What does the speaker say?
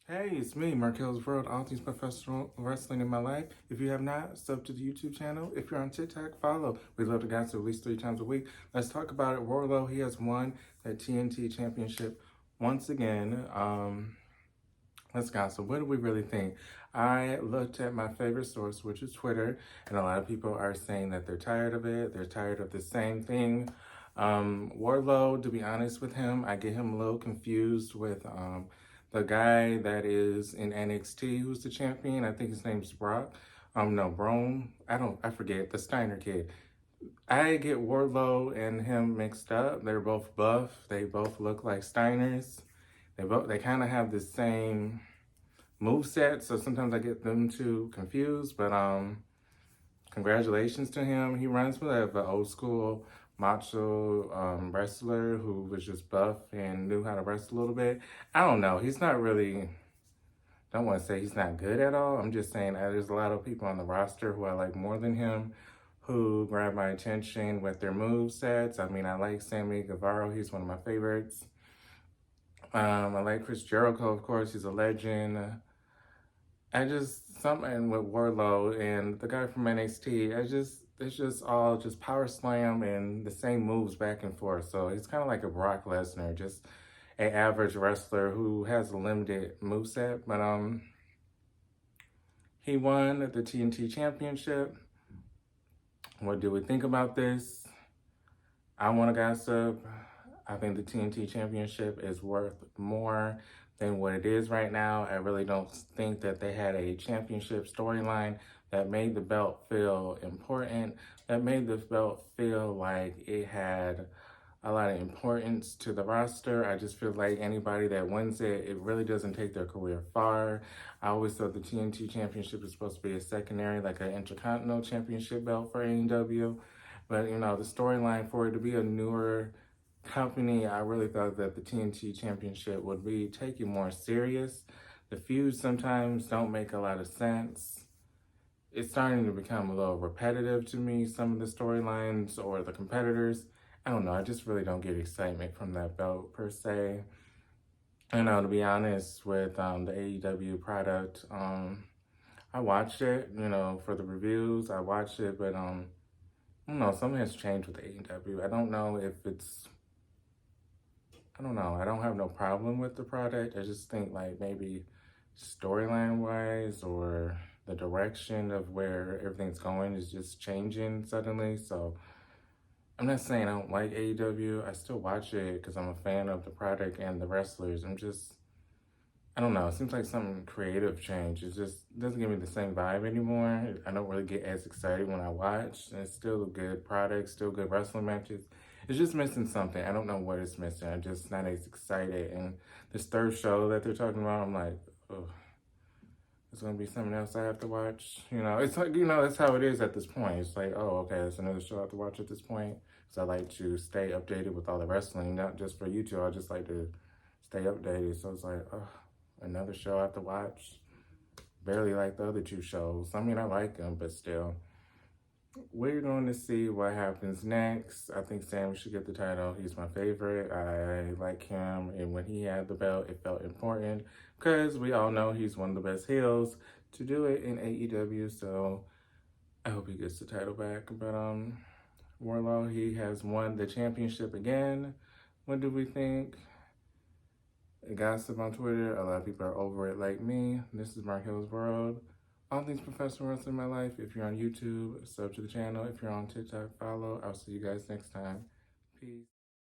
Hey, it's me, Marquelworld, all things professional wrestling in my life. If you have not, sub to the YouTube channel. If you're on TikTok, follow. We love to gossip at least 3 times a week. Let's talk about it. Wardlow, he has won that TNT championship once again. Let's gossip. What do we really think? I looked at my favorite source, which is Twitter, and a lot of people are saying that they're tired of it. They're tired of the same thing. Wardlow, to be honest with him, I get him a little confused with the guy that is in NXT who's the champion. I think his name's Brock. No, Brome. I forget, the Steiner kid. I get Wardlow and him mixed up. They're both buff. They both look like Steiners. They kind of have the same move set, so sometimes I get them two confused. But congratulations to him. He runs with an old school macho wrestler who was just buff and knew how to wrestle a little bit. I don't know. He's not really. Don't want to say he's not good at all. I'm just saying there's a lot of people on the roster who I like more than him, who grab my attention with their move sets. I mean, I like Sammy Guevara. He's one of my favorites. I like Chris Jericho, of course. He's a legend. Something with Wardlow and the guy from NXT, it's just all just power slam and the same moves back and forth. So it's kind of like a Brock Lesnar, just an average wrestler who has a limited moveset. But he won the TNT championship. What do we think about this? I want to gossip. I think the TNT championship is worth more than what it is right now. I really don't think that they had a championship storyline that made the belt feel important, that made the belt feel like it had a lot of importance to the roster. I just feel like anybody that wins it, it really doesn't take their career far. I always thought the TNT championship is supposed to be a secondary, like an intercontinental championship belt for AEW. But, you know, the storyline for it to be a newer company, I really thought that the TNT championship would be taken more serious. The feuds sometimes don't make a lot of sense. It's starting to become a little repetitive to me, some of the storylines or the competitors. I don't know, I just really don't get excitement from that belt per se. You know, to be honest with the AEW product, I watched it, you know, for the reviews. I watched it, but I don't know, something has changed with AEW. I don't know if it's, I don't know. I don't have no problem with the product. I just think like maybe storyline wise or the direction of where everything's going is just changing suddenly. So I'm not saying I don't like AEW. I still watch it because I'm a fan of the product and the wrestlers. I don't know. It seems like something creative changed. It just doesn't give me the same vibe anymore. I don't really get as excited when I watch. And it's still a good product, still good wrestling matches. It's just missing something. I don't know what it's missing. I'm just not as excited. And this third show that they're talking about, I'm like, oh, it's going to be something else I have to watch. You know, it's like, you know, that's how it is at this point. It's like, oh, okay, it's another show I have to watch at this point. So I like to stay updated with all the wrestling, not just for YouTube. I just like to stay updated. So it's like, oh, another show I have to watch. Barely like the other two shows. I mean, I like them, but still. We're going to see what happens next. I think Sam should get the title. He's my favorite. I like him. And when he had the belt, it felt important because we all know he's one of the best heels to do it in AEW. So I hope he gets the title back. But Wardlow, he has won the championship again. What do we think? Gossip on Twitter. A lot of people are over it like me. This is Marquelworld. All things professional wrestling in my life. If you're on YouTube, sub to the channel. If you're on TikTok, follow. I'll see you guys next time. Peace.